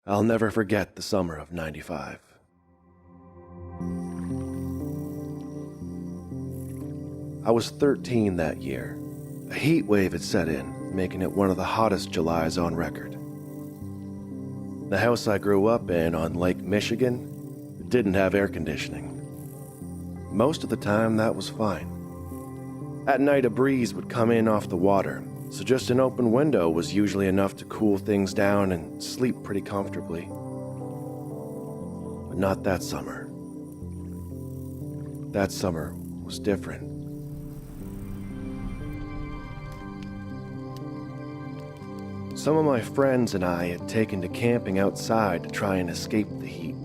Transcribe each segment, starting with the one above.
I'll never forget the summer of '95. I was 13 that year. A heat wave had set in, making it one of the hottest Julys on record. The house I grew up in on Lake Michigan didn't have air conditioning. Most of the time, that was fine. At night, a breeze would come in off the water, so just an open window was usually enough to cool things down and sleep pretty comfortably. But not that summer. That summer was different. Some of my friends and I had taken to camping outside to try and escape the heat.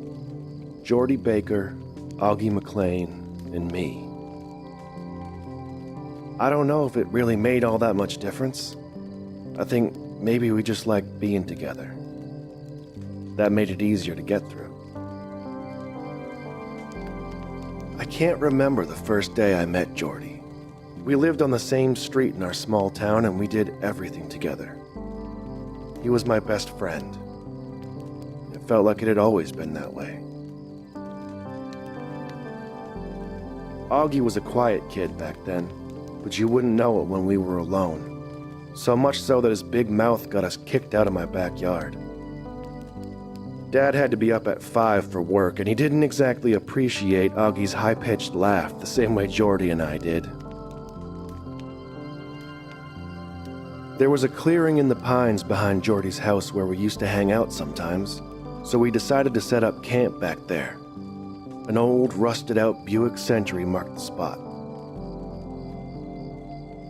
Jordy Baker, Augie McLean, and me. I don't know if it really made all that much difference. I think maybe we just liked being together. That made it easier to get through. I can't remember the first day I met Jordy. We lived on the same street in our small town and we did everything together. He was my best friend. It felt like it had always been that way. Augie was a quiet kid back then, but you wouldn't know it when we were alone. So much so that his big mouth got us kicked out of my backyard. Dad had to be up at 5 for work, and he didn't exactly appreciate Augie's high-pitched laugh the same way Jordy and I did. There was a clearing in the pines behind Jordy's house where we used to hang out sometimes, so we decided to set up camp back there. An old, rusted-out Buick Century marked the spot.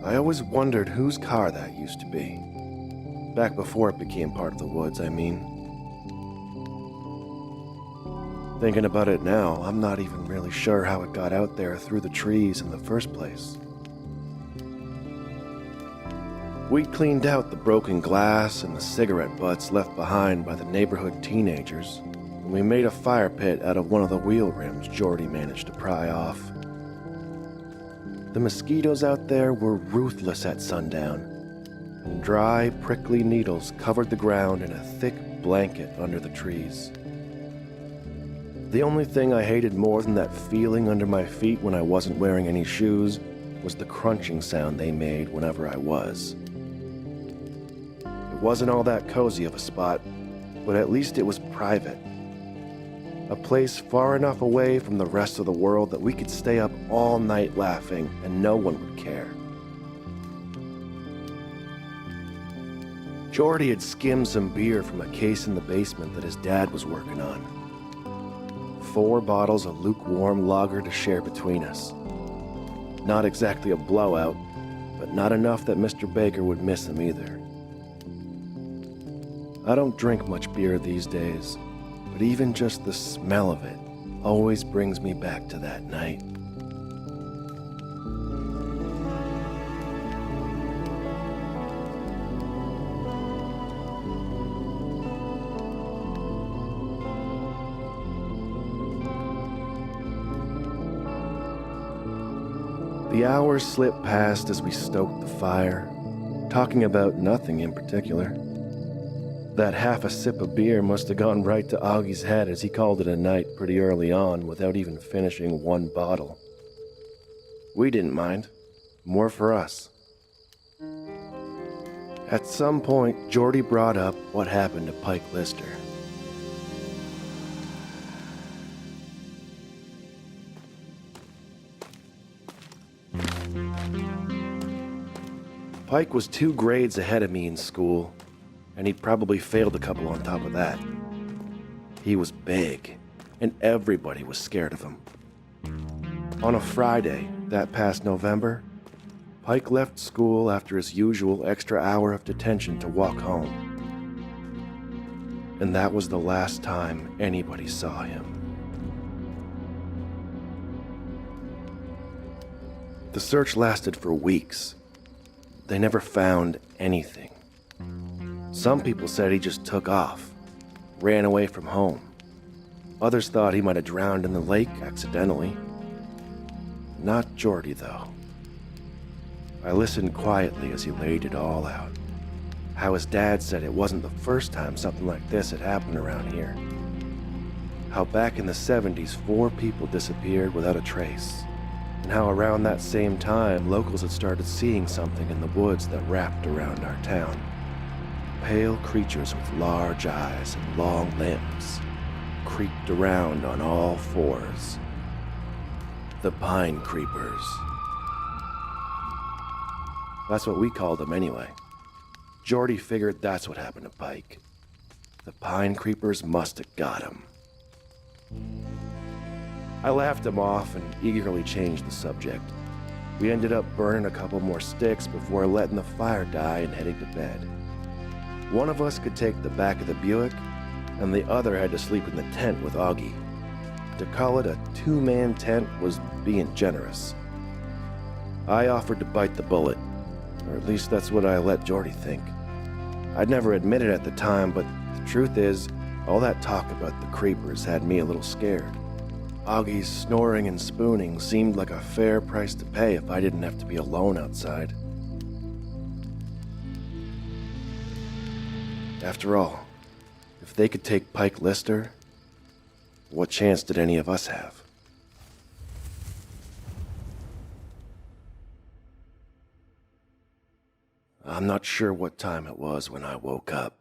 I always wondered whose car that used to be. Back before it became part of the woods, I mean. Thinking about it now, I'm not even really sure how it got out there through the trees in the first place. We'd cleaned out the broken glass and the cigarette butts left behind by the neighborhood teenagers, and we made a fire pit out of one of the wheel rims Jordy managed to pry off. The mosquitoes out there were ruthless at sundown, and dry, prickly needles covered the ground in a thick blanket under the trees. The only thing I hated more than that feeling under my feet when I wasn't wearing any shoes was the crunching sound they made whenever I was. It wasn't all that cozy of a spot, but at least it was private. A place far enough away from the rest of the world that we could stay up all night laughing and no one would care. Jordy had skimmed some beer from a case in the basement that his dad was working on. 4 bottles of lukewarm lager to share between us. Not exactly a blowout, but not enough that Mr. Baker would miss him either. I don't drink much beer these days, but even just the smell of it always brings me back to that night. The hours slipped past as we stoked the fire, talking about nothing in particular. That half a sip of beer must have gone right to Augie's head as he called it a night pretty early on without even finishing 1 bottle. We didn't mind. More for us. At some point, Jordy brought up what happened to Pike Lister. Pike was 2 grades ahead of me in school, and he'd probably failed a couple on top of that. He was big, and everybody was scared of him. On a Friday, that past November, Pike left school after his usual extra hour of detention to walk home. And that was the last time anybody saw him. The search lasted for weeks. They never found anything. Some people said he just took off, ran away from home. Others thought he might have drowned in the lake accidentally. Not Jordy, though. I listened quietly as he laid it all out. how his dad said it wasn't the first time something like this had happened around here. How back in the 70s, 4 people disappeared without a trace, and how around that same time, locals had started seeing something in the woods that wrapped around our town. Pale creatures with large eyes and long limbs creeped around on all 4s. The pine creepers. That's what we called them anyway. Jordy figured that's what happened to Pike. The pine creepers must have got him. I laughed him off and eagerly changed the subject. We ended up burning a couple more sticks before letting the fire die and heading to bed. One of us could take the back of the Buick, and the other had to sleep in the tent with Augie. To call it a 2-man tent was being generous. I offered to bite the bullet, or at least that's what I let Jordy think. I'd never admit it at the time, but the truth is, all that talk about the creepers had me a little scared. Augie's snoring and spooning seemed like a fair price to pay if I didn't have to be alone outside. After all, if they could take Pike Lister, what chance did any of us have? I'm not sure what time it was when I woke up.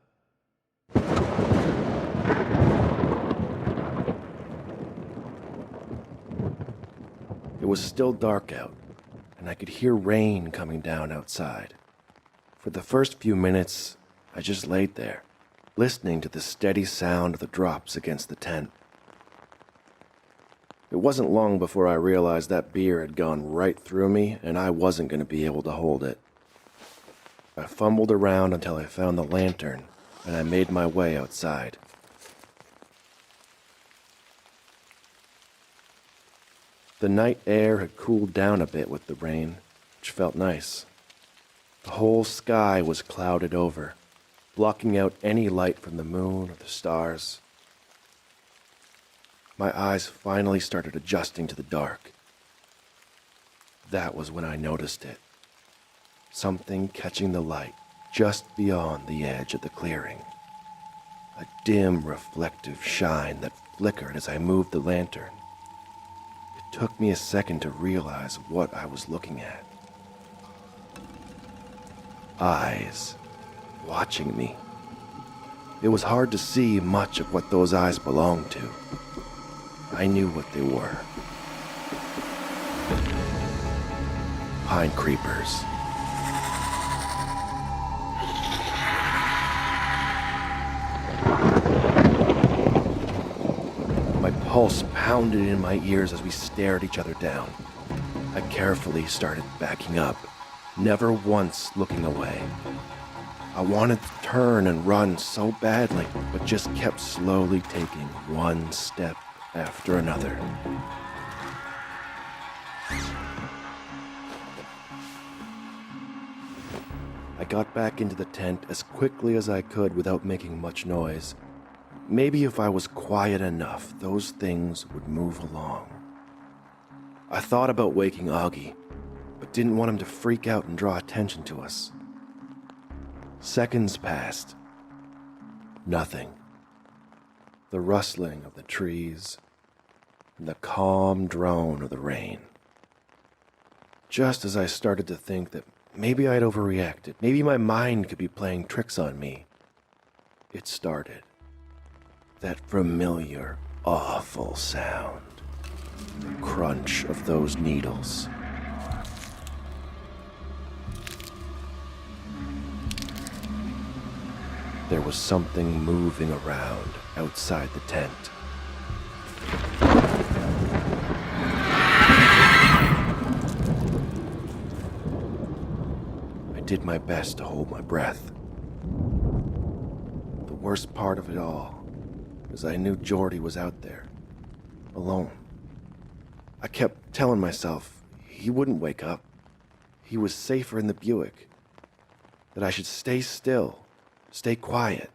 It was still dark out, and I could hear rain coming down outside. For the first few minutes, I just laid there, listening to the steady sound of the drops against the tent. It wasn't long before I realized that beer had gone right through me, and I wasn't going to be able to hold it. I fumbled around until I found the lantern, and I made my way outside. The night air had cooled down a bit with the rain, which felt nice. The whole sky was clouded over, blocking out any light from the moon or the stars. My eyes finally started adjusting to the dark. That was when I noticed it. Something catching the light just beyond the edge of the clearing. A dim, reflective shine that flickered as I moved the lantern. It took me a second to realize what I was looking at. Eyes watching me. It was hard to see much of what those eyes belonged to. I knew what they were. Pine creepers. My pulse pounded in my ears as we stared each other down. I carefully started backing up, never once looking away. I wanted to turn and run so badly, but just kept slowly taking one step after another. I got back into the tent as quickly as I could without making much noise. Maybe if I was quiet enough, those things would move along. I thought about waking Augie, but didn't want him to freak out and draw attention to us. Seconds passed. Nothing. The rustling of the trees and the calm drone of the rain. Just as I started to think that maybe I'd overreacted, maybe my mind could be playing tricks on me, it started. That familiar, awful sound. The crunch of those needles. There was something moving around outside the tent. I did my best to hold my breath. The worst part of it all is I knew Jordy was out there, alone. I kept telling myself he wouldn't wake up. He was safer in the Buick. That I should stay still, stay quiet.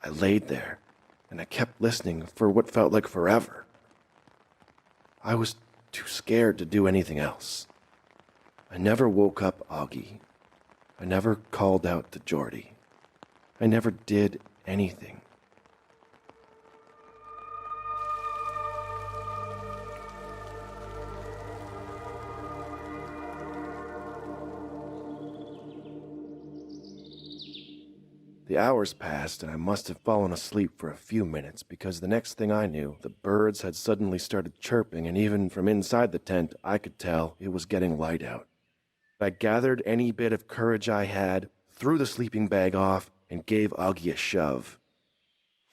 I laid there, and I kept listening for what felt like forever. I was too scared to do anything else. I never woke up Augie, I never called out to Jordy. I never did anything. The hours passed, and I must have fallen asleep for a few minutes because the next thing I knew, the birds had suddenly started chirping, and even from inside the tent, I could tell it was getting light out. I gathered any bit of courage I had, threw the sleeping bag off, and gave Augie a shove.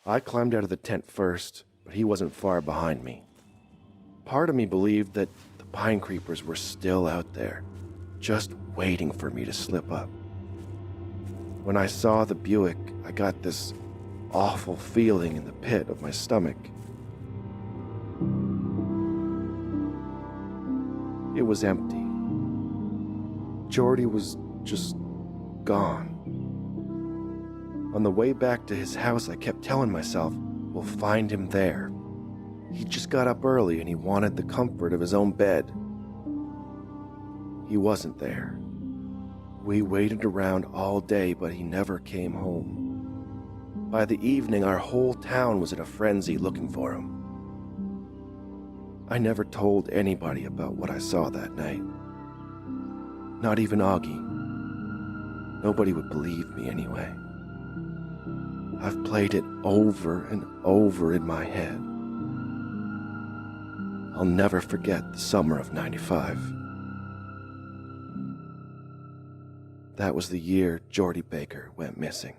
I climbed out of the tent first, but he wasn't far behind me. Part of me believed that the pine creepers were still out there, just waiting for me to slip up. When I saw the Buick, I got this awful feeling in the pit of my stomach. It was empty. Jordy was just gone. On the way back to his house, I kept telling myself, we'll find him there. He just got up early and he wanted the comfort of his own bed. He wasn't there. We waited around all day, but he never came home. By the evening, our whole town was in a frenzy looking for him. I never told anybody about what I saw that night. Not even Augie. Nobody would believe me anyway. I've played it over and over in my head. I'll never forget the summer of '95. That was the year Jordy Baker went missing.